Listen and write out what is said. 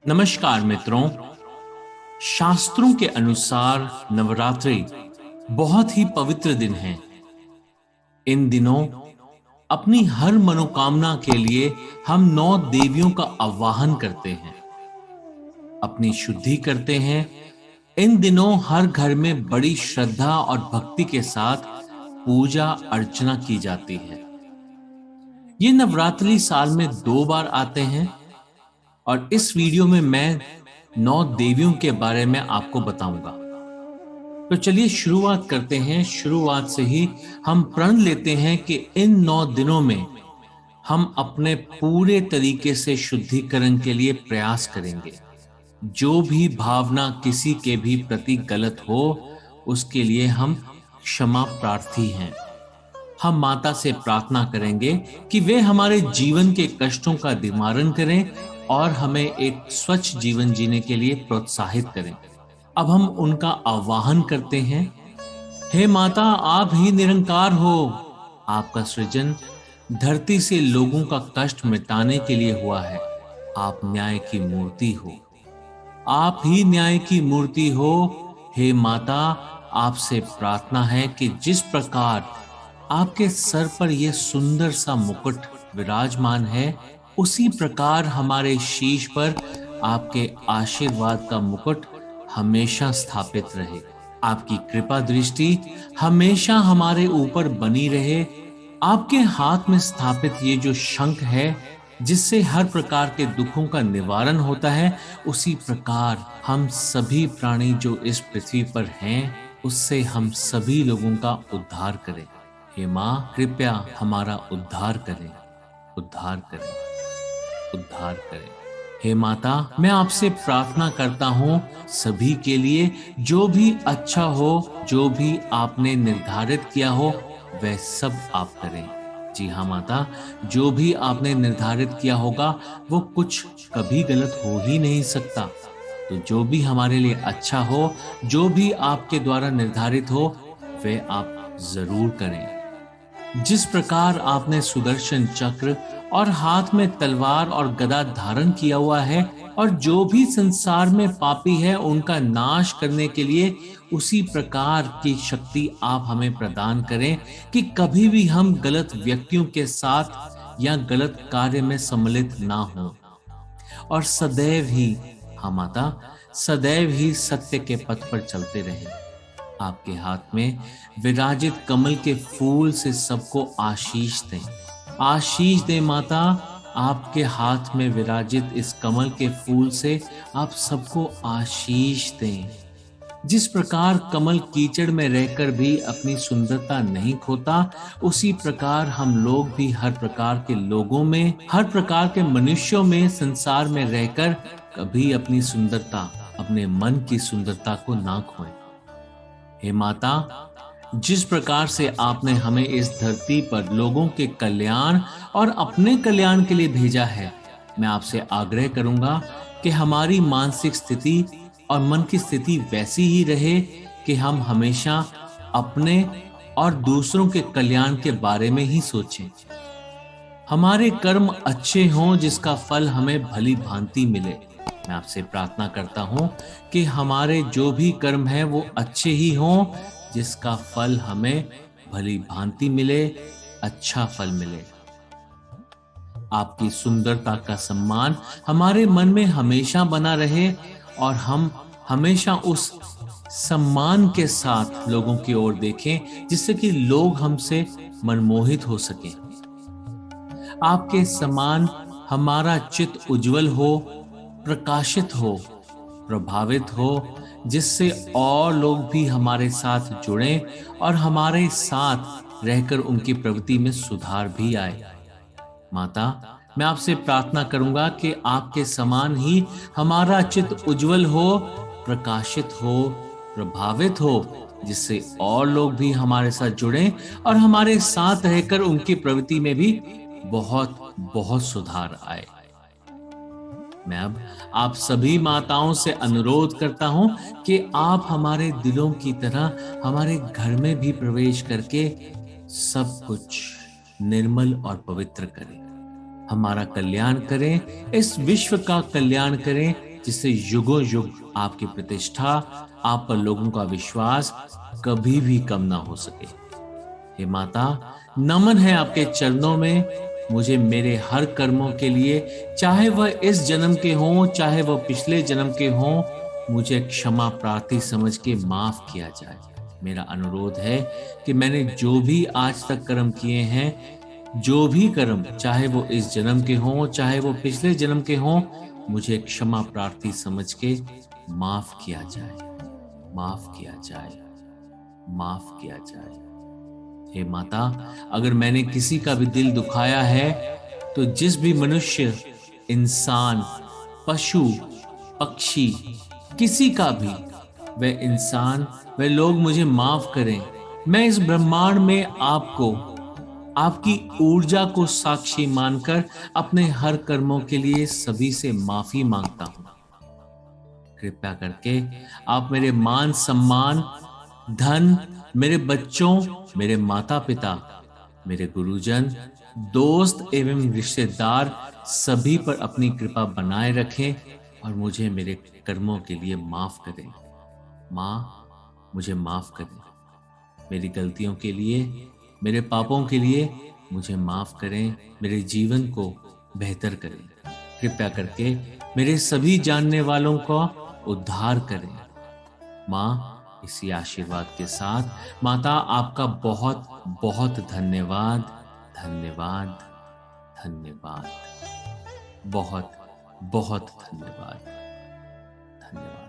नमस्कार मित्रों। शास्त्रों के अनुसार नवरात्रि बहुत ही पवित्र दिन है। इन दिनों अपनी हर मनोकामना के लिए हम 9 देवियों का आवाहन करते हैं, अपनी शुद्धि करते हैं। इन दिनों हर घर में बड़ी श्रद्धा और भक्ति के साथ पूजा अर्चना की जाती है। ये नवरात्रि साल में 2 बार आते हैं और इस वीडियो में मैं 9 देवियों के बारे में आपको बताऊंगा। तो चलिए शुरुआत करते हैं। शुरुआत से ही हम प्रण लेते हैं कि इन 9 दिनों में हम अपने पूरे तरीके से शुद्धिकरण के लिए प्रयास करेंगे। जो भी भावना किसी के भी प्रति गलत हो, उसके लिए हम क्षमा प्रार्थी हैं। हम माता से प्रार्थना करेंगे कि वे हमारे जीवन के कष्टों का निवारण करें और हमें एक स्वच्छ जीवन जीने के लिए प्रोत्साहित करें। अब हम उनका आवाहन करते हैं। हे माता, आप ही निरंकार हो। आपका सृजन धरती से लोगों का कष्ट मिटाने के लिए हुआ है। आप न्याय की मूर्ति हो। आप ही न्याय की मूर्ति हो। हे माता, आपसे प्रार्थना है कि जिस प्रकार आपके सर पर यह सुंदर सा मुकुट विराजमान है, उसी प्रकार हमारे शीश पर आपके आशीर्वाद का मुकुट हमेशा स्थापित रहे। आपकी कृपा दृष्टि हमेशा हमारे ऊपर बनी रहे। आपके हाथ में स्थापित ये जो शंख है, जिससे हर प्रकार के दुखों का निवारण होता है, उसी प्रकार हम सभी प्राणी जो इस पृथ्वी पर हैं, उससे हम सभी लोगों का उद्धार करें। हे माँ, कृपया हमारा उद्धार करें, उद्धार करें, उद्धार करें। हे माता, मैं आपसे प्रार्थना करता हूँ सभी के लिए, जो भी अच्छा हो, जो भी आपने निर्धारित किया हो, वह सब आप करें। जी हाँ माता, जो भी आपने निर्धारित किया होगा वो कुछ कभी गलत हो ही नहीं सकता। तो जो भी हमारे लिए अच्छा हो, जो भी आपके द्वारा निर्धारित हो, वह आप जरूर करें। जिस प्रकार आपने सुदर्शन चक्र और हाथ में तलवार और गदा धारण किया हुआ है, और जो भी संसार में पापी है उनका नाश करने के लिए उसी प्रकार की शक्ति आप हमें प्रदान करें कि कभी भी हम गलत व्यक्तियों के साथ या गलत कार्य में सम्मिलित ना हो, और सदैव ही, हाँ माता, सदैव ही सत्य के पथ पर चलते रहें। आपके हाथ में विराजित कमल के फूल से सबको आशीष दें। आशीष दें माता, आपके हाथ में विराजित इस कमल के फूल से आप सबको आशीष दें। जिस प्रकार कमल कीचड़ में रहकर भी अपनी सुंदरता नहीं खोता, उसी प्रकार हम लोग भी हर प्रकार के लोगों में, हर प्रकार के मनुष्यों में, संसार में रहकर कभी अपनी सुंदरता, अपने मन की सुंदरता को ना खोएं। हे माता, जिस प्रकार से आपने हमें इस धरती पर लोगों के कल्याण और अपने कल्याण के लिए भेजा है, मैं आपसे आग्रह करूंगा कि हमारी मानसिक स्थिति और मन की स्थिति वैसी ही रहे कि हम हमेशा अपने और दूसरों के कल्याण के बारे में ही सोचें। हमारे कर्म अच्छे हों, जिसका फल हमें भली भांति मिले। मैं आपसे प्रार्थना करता हूं कि हमारे जो भी कर्म हैं वो अच्छे ही हों, जिसका फल हमें भली भांति मिले, अच्छा फल मिले। आपकी सुंदरता का सम्मान हमारे मन में हमेशा बना रहे और हम हमेशा उस सम्मान के साथ लोगों की ओर देखें, जिससे कि लोग हमसे मनमोहित हो सकें। आपके समान हमारा चित्त उज्जवल हो, प्रकाशित हो, प्रभावित हो, जिससे और लोग भी हमारे साथ जुड़ें और हमारे साथ रहकर उनकी प्रवृत्ति में सुधार भी आए। माता, मैं आपसे प्रार्थना करूंगा कि आपके समान ही हमारा चित्त उज्जवल हो, प्रकाशित हो, प्रभावित हो, जिससे और लोग भी हमारे साथ जुड़ें और हमारे साथ रहकर उनकी प्रवृत्ति में भी बहुत बहुत सुधार आए। मैं अब आप सभी माताओं से अनुरोध करता हूं कि आप हमारे दिलों की तरह हमारे घर में भी प्रवेश करके सब कुछ निर्मल और पवित्र करें, हमारा कल्याण करें, इस विश्व का कल्याण करें जिससे युगों युग आपकी प्रतिष्ठा, आप पर लोगों का विश्वास कभी भी कम ना हो सके। हे माता, नमन है आपके चरणों में मुझे मेरे हर कर्मों के लिए, चाहे वह इस जन्म के हों, चाहे वह पिछले जन्म के हों, मुझे क्षमा प्रार्थी समझ के माफ किया जाए। मेरा अनुरोध है कि मैंने जो भी आज तक कर्म किए हैं, जो भी कर्म, चाहे वो इस जन्म के हों, चाहे वो पिछले जन्म के हों, मुझे क्षमा प्रार्थी समझ के माफ किया जाए, माफ किया जाए, माफ किया जाए। हे माता, अगर मैंने किसी का भी दिल दुखाया है, तो जिस भी मनुष्य, इंसान, पशु, पक्षी, किसी का भी, वह इंसान, वह लोग मुझे माफ करें। मैं इस ब्रह्मांड में आपको, आपकी ऊर्जा को साक्षी मानकर अपने हर कर्मों के लिए सभी से माफी मांगता हूं। कृपया करके आप मेरे मान सम्मान, धन, मेरे बच्चों, मेरे माता पिता, मेरे गुरुजन, दोस्त एवं रिश्तेदार सभी पर अपनी कृपा बनाए रखें और मुझे मेरे कर्मों के लिए माफ करें। माँ, मुझे माफ करें। मेरी गलतियों के लिए, मेरे पापों के लिए मुझे माफ करें। मेरे जीवन को बेहतर करें। कृपया करके मेरे सभी जानने वालों का उद्धार करें। माँ, इसी आशीर्वाद के साथ माता, आपका बहुत बहुत धन्यवाद, धन्यवाद, धन्यवाद, बहुत बहुत धन्यवाद, धन्यवाद।